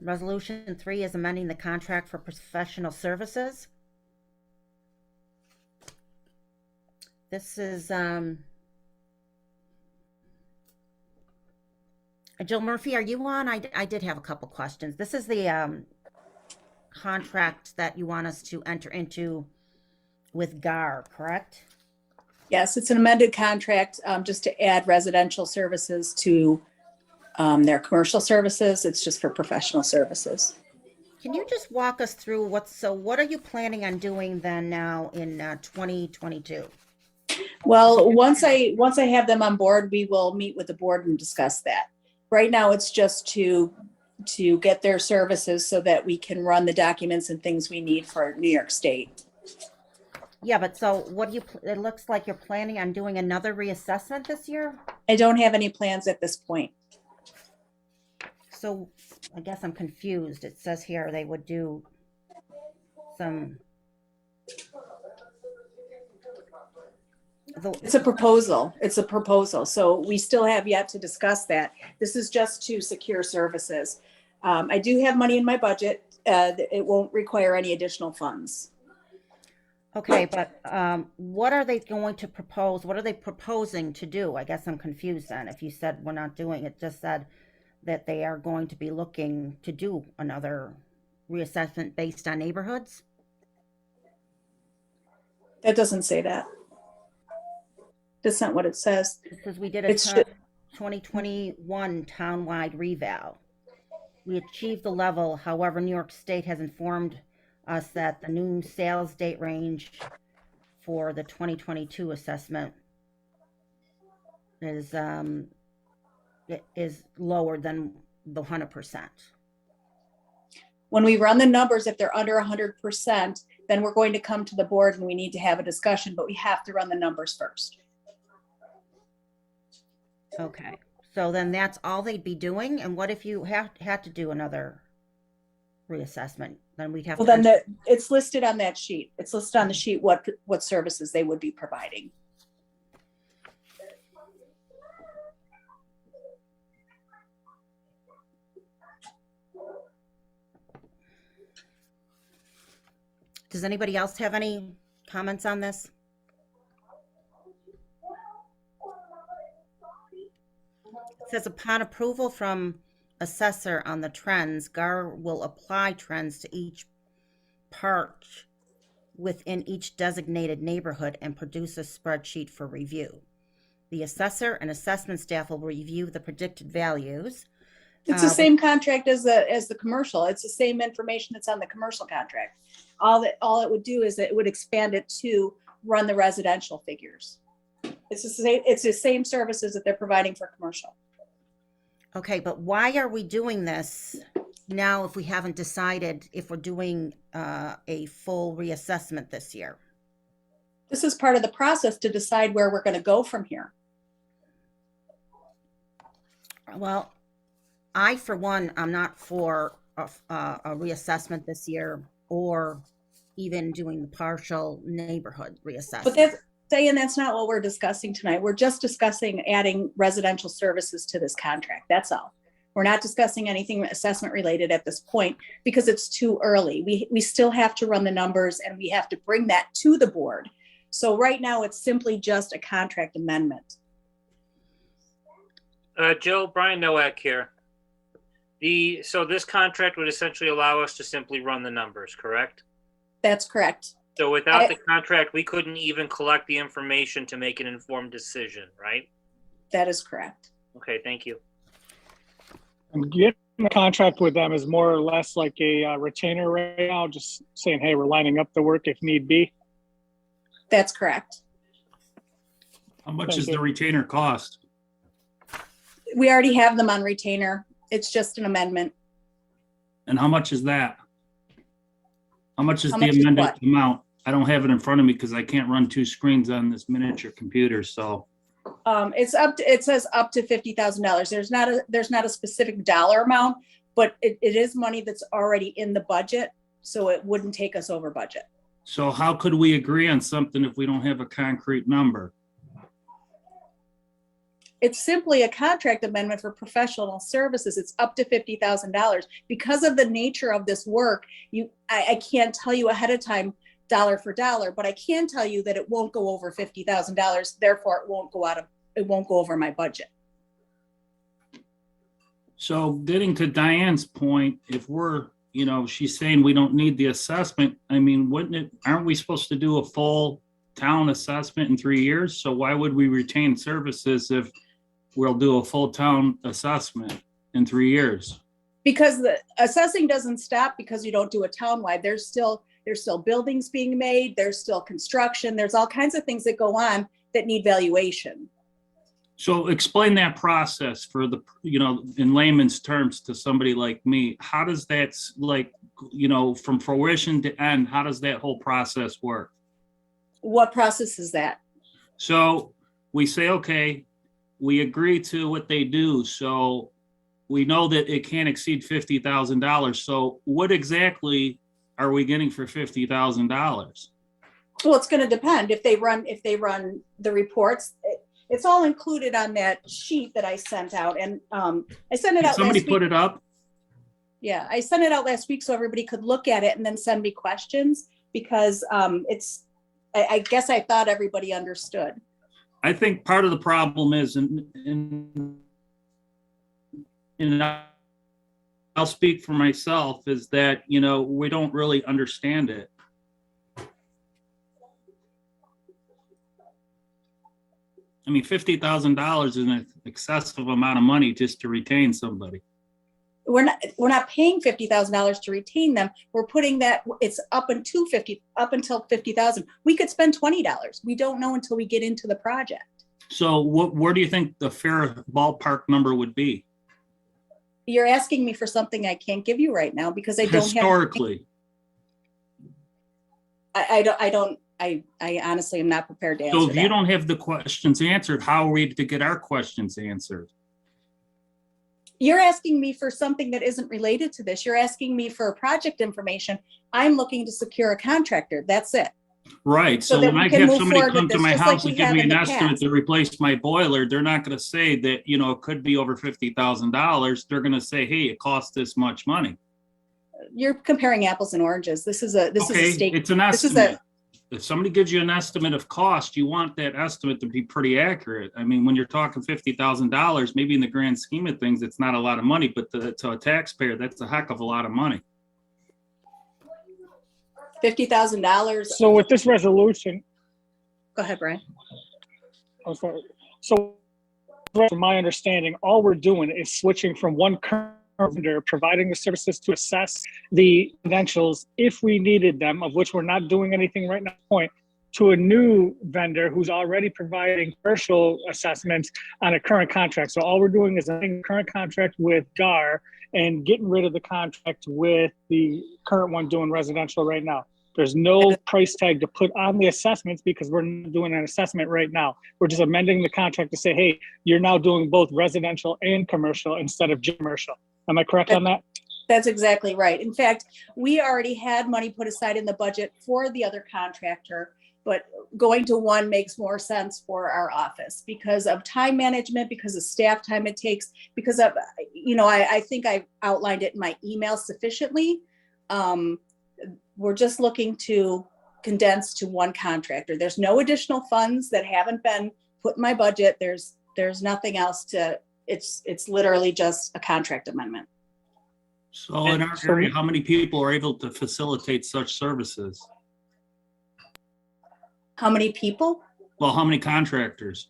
Resolution 3 is amending the contract for professional services. This is, Jill Murphy, are you on? I did have a couple questions. This is the contract that you want us to enter into with GAR, correct? Yes, it's an amended contract just to add residential services to their commercial services. It's just for professional services. Can you just walk us through what are you planning on doing then now in 2022? Well, once I have them on board, we will meet with the board and discuss that. Right now, it's just to get their services so that we can run the documents and things we need for New York State. Yeah, but so it looks like you're planning on doing another reassessment this year? I don't have any plans at this point. So I guess I'm confused. It says here they would do some. It's a proposal. It's a proposal. So we still have yet to discuss that. This is just to secure services. I do have money in my budget. It won't require any additional funds. Okay, but what are they going to propose? What are they proposing to do? I guess I'm confused then. If you said we're not doing it, just said that they are going to be looking to do another reassessment based on neighborhoods? That doesn't say that. That's not what it says. Because we did a 2021 townwide reval. We achieved the level. However, New York State has informed us that the new sales date range for the 2022 assessment is lower than the 100%. When we run the numbers, if they're under 100%, then we're going to come to the board and we need to have a discussion, but we have to run the numbers first. Okay, so then that's all they'd be doing. And what if you had to do another reassessment? Then we'd have to. It's listed on that sheet. It's listed on the sheet what services they would be providing. Does anybody else have any comments on this? It says upon approval from assessor on the trends, GAR will apply trends to each part within each designated neighborhood and produce a spreadsheet for review. The assessor and assessment staff will review the predicted values. It's the same contract as the commercial. It's the same information that's on the commercial contract. All it would do is it would expand it to run the residential figures. It's the same services that they're providing for commercial. Okay, but why are we doing this now if we haven't decided if we're doing a full reassessment this year? This is part of the process to decide where we're going to go from here. Well, I, for one, I'm not for a reassessment this year or even doing the partial neighborhood reassessment. But that's not what we're discussing tonight. We're just discussing adding residential services to this contract. That's all. We're not discussing anything assessment related at this point because it's too early. We still have to run the numbers and we have to bring that to the board. So right now it's simply just a contract amendment. Jill, Brian Nowak here. So this contract would essentially allow us to simply run the numbers, correct? That's correct. So without the contract, we couldn't even collect the information to make an informed decision, right? That is correct. Okay, thank you. And getting a contract with them is more or less like a retainer right now, just saying, hey, we're lining up the work if need be. That's correct. How much is the retainer cost? We already have them on retainer. It's just an amendment. And how much is that? How much is the amended amount? I don't have it in front of me because I can't run two screens on this miniature computer. So it says up to $50,000. There's not a specific dollar amount, but it is money that's already in the budget. So it wouldn't take us over budget. So how could we agree on something if we don't have a concrete number? It's simply a contract amendment for professional services. It's up to $50,000. Because of the nature of this work, I can't tell you ahead of time dollar for dollar, but I can tell you that it won't go over $50,000. Therefore, it won't go over my budget. So getting to Diane's point, if we're, she's saying we don't need the assessment, I mean, aren't we supposed to do a full town assessment in 3 years? So why would we retain services if we'll do a full town assessment in 3 years? Because the assessing doesn't stop because you don't do a townwide. There's still buildings being made. There's still construction. There's all kinds of things that go on that need valuation. So explain that process for in layman's terms to somebody like me. How does that, from fruition to end, how does that whole process work? What process is that? So we say, okay, we agree to what they do. So we know that it can't exceed $50,000. So what exactly are we getting for $50,000? Well, it's going to depend if they run the reports. It's all included on that sheet that I sent out, and I sent it out. Somebody last put week. it up. Yeah, I sent it out last week so everybody could look at it and then send me questions because I guess I thought everybody understood. I think part of the problem is, and I'll speak for myself, is that, we don't really understand it. I mean, $50,000 is an excessive amount of money just to retain somebody. We're not paying $50,000 to retain them. We're putting that, it's up until $50,000. We could spend $20. We don't know until we get into the project. So where do you think the fair ballpark number would be? You're asking me for something I can't give you right now because I don't have. Historically. I honestly am not prepared to answer So if that. you don't have the questions answered, how are we to get our questions answered? You're asking me for something that isn't related to this. You're asking me for project information. I'm looking to secure a contractor. That's it. Right. So So that when we I can have move somebody forward come with to this, my just like house we and give have me in an the estimate past. to replace my boiler, they're not going to say that, it could be over $50,000. They're going to say, hey, it costs this much money. You're comparing apples and oranges. This is a state. It's an estimate. If somebody gives you an estimate of cost, you want that estimate to be pretty accurate. I mean, when you're talking $50,000, maybe in the grand scheme of things, it's not a lot of money, but to a taxpayer, that's a heck of a lot of money. $50,000. So with this resolution, Go ahead, Brian. I'm sorry. So from my understanding, all we're doing is switching from one current vendor providing the services to assess the credentials if we needed them, of which we're not doing anything right now, point, to a new vendor who's already providing commercial assessments on a current contract. So all we're doing is ending the current contract with GAR and getting rid of the contract with the current one doing residential right now. There's no price tag to put on the assessments because we're not doing an assessment right now. We're just amending the contract to say, hey, you're now doing both residential and commercial instead of commercial. Am I correct on that? That's exactly right. In fact, we already had money put aside in the budget for the other contractor, but going to one makes more sense for our office because of time management, because of staff time it takes, because of, I think I outlined it in my email sufficiently. We're just looking to condense to one contractor. There's no additional funds that haven't been put in my budget. There's nothing else it's literally just a contract amendment. So in our area, how many people are able to facilitate such services? How many people? Well, how many contractors?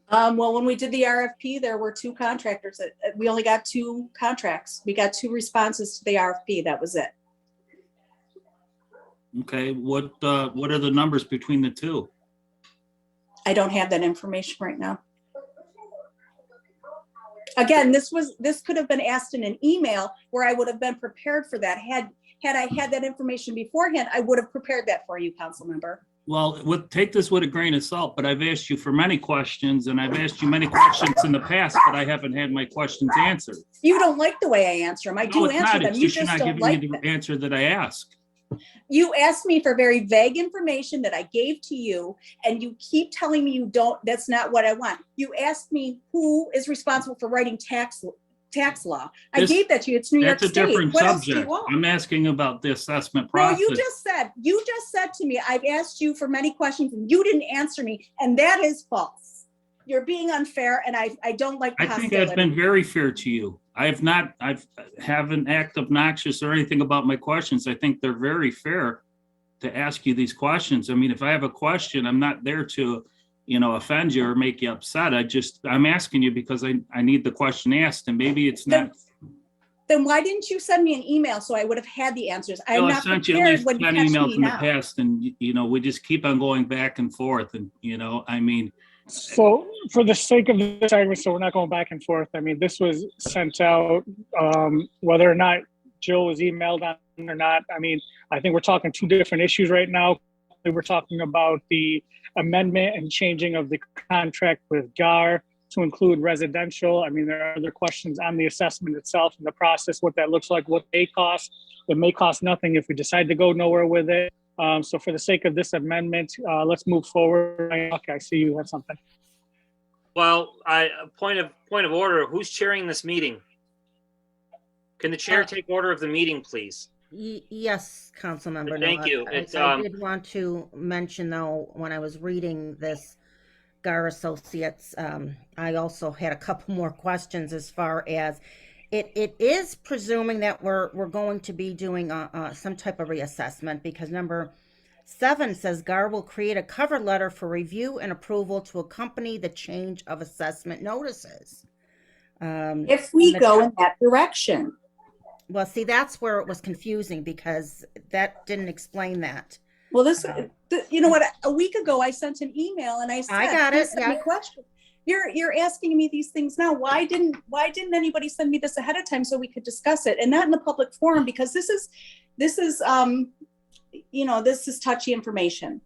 Well, when we did the RFP, there were 2 contractors. We only got 2 contracts. We got 2 responses to the RFP. That was it. Okay, what are the numbers between the 2? I don't have that information right now. Again, this could have been asked in an email where I would have been prepared for that. Had I had that information beforehand, I would have prepared that for you, council member. Well, take this with a grain of salt, but I've asked you for many questions and I've asked you many questions in the past, but I haven't had my questions answered. You don't like the way I answer them. I do answer them. You just You're not don't giving like me the them. answer that I ask. You asked me for very vague information that I gave to you, and you keep telling me you don't, that's not what I want. You asked me who is responsible for writing tax law. I This- gave that to you. It's New York That's a State. different What else do you subject. want? I'm asking about the assessment No, process. you just said to me, I've asked you for many questions and you didn't answer me, and that is false. You're being unfair, and I don't like the I think hostility. I've been very fair to you. I haven't acted obnoxious or anything about my questions. I think they're very fair to ask you these questions. I mean, if I have a question, I'm not there to, offend you or make you upset. I'm asking you because I need the question asked, and maybe it's not. Then why didn't you send me an email so I would have had the answers? I'm Well, I not sent you at prepared least when you 10 catch emails me in the now. past, and, we just keep on going back and forth, and, I mean, So for the sake of this argument, so we're not going back and forth. I mean, this was sent out, whether or not Jill was emailed on or not. I mean, I think we're talking two different issues right now. We're talking about the amendment and changing of the contract with GAR to include residential. I mean, there are other questions on the assessment itself and the process, what that looks like, what may cost. It may cost nothing if we decide to go nowhere with it. So for the sake of this amendment, let's move forward. Okay, I see you have something. Well, point of order, who's chairing this meeting? Can the chair take order of the meeting, please? Yes, Councilmember. Thank Nowak. you. I did want to mention, though, when I was reading this GAR Associates, I also had a couple more questions as far as it is presuming that we're going to be doing some type of reassessment, because number 7 says GAR will create a cover letter for review and approval to accompany the change of assessment notices. If we go in that direction. Well, see, that's where it was confusing, because that didn't explain that. Well, you know what? A week ago, I sent an email and I said, I got it. "Please send me questions." You're asking me these things now. Why didn't anybody send me this ahead of time so we could discuss it, and not in the public forum? Because this is touchy information.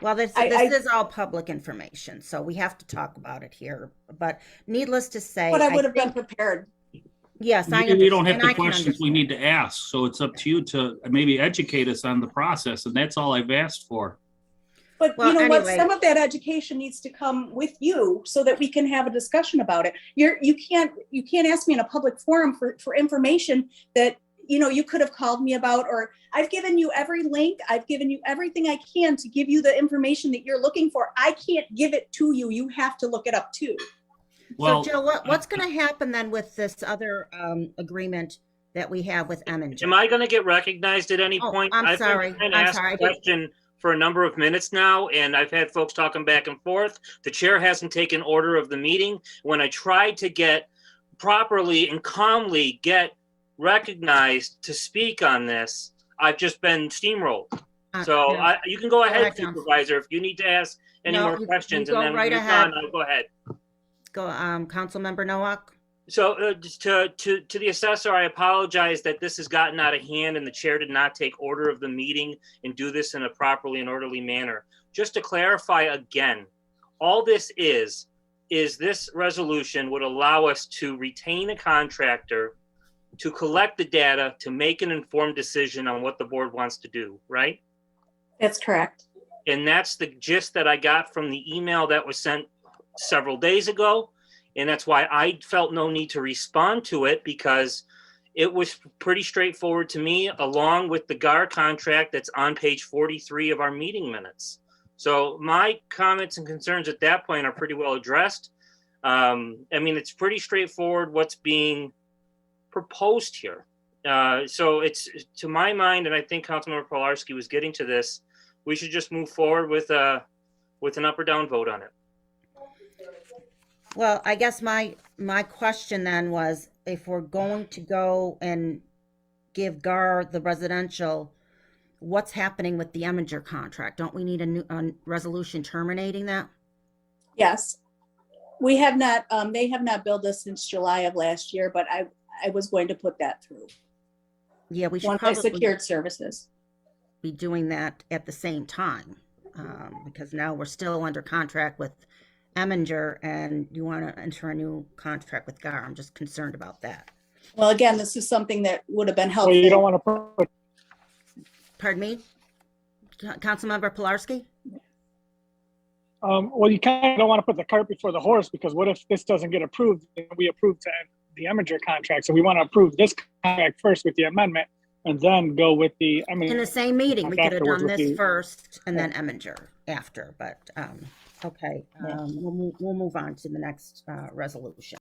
Well, this is all public information, so we have to talk about it here. But needless to say, But I would have been prepared. Yes, I maybe we don't have understand. the I can questions we need to ask, so it's up to you to maybe educate us on the process, and that's all I've asked for. But Well, you know what? anyway. Some of that education needs to come with you so that we can have a discussion about it. You can't ask me in a public forum for information that you could have called me about, or I've given you every link. I've given you everything I can to give you the information that you're looking for. I can't give it to you. You have to look it up too. Well, so, Jill, what's going to happen then with this other agreement that we have with Emmons? Am I going to get recognized at any point? I'm sorry. I've been trying to ask a question for a number of minutes now, and I've had folks talking back and forth. The chair hasn't taken order of the meeting. When I tried to get properly and calmly get recognized to speak on this, I've just been steamrolled. So you can go ahead, Supervisor, if you need to ask any more questions, and then when you're done, I'll go ahead. Go, Councilmember Nowak. So just to the assessor, I apologize that this has gotten out of hand and the chair did not take order of the meeting and do this in a properly and orderly manner. Just to clarify again, all this is this resolution would allow us to retain a contractor to collect the data to make an informed decision on what the board wants to do, right? That's correct. And that's the gist that I got from the email that was sent several days ago. And that's why I felt no need to respond to it, because it was pretty straightforward to me, along with the GAR contract that's on page 43 of our meeting minutes. So my comments and concerns at that point are pretty well addressed. I mean, it's pretty straightforward what's being proposed here. So it's, to my mind, and I think Councilmember Polarski was getting to this, we should just move forward with an up or down vote on it. Well, I guess my question then was, if we're going to go and give GAR the residential, what's happening with the Eminger contract? Don't we need a resolution terminating that? Yes. We have not, they have not billed us since July of last year, but I was going to put that through. Yeah, we should Once I probably secured services. be doing that at the same time, because now we're still under contract with Eminger, and you want to enter a new contract with GAR. I'm just concerned about that. Well, again, this is something that would have been helpful. Well, you don't want to put Pardon me? Councilmember Pilarski? Well, you kind of don't want to put the cart before the horse, because what if this doesn't get approved? And we approve the Eminger contract. So we want to approve this contract first with the amendment and then go with the In the Eminger. same meeting, we could have Afterwards done with this the- first and then Eminger after, but, okay. We'll move on to the next resolution.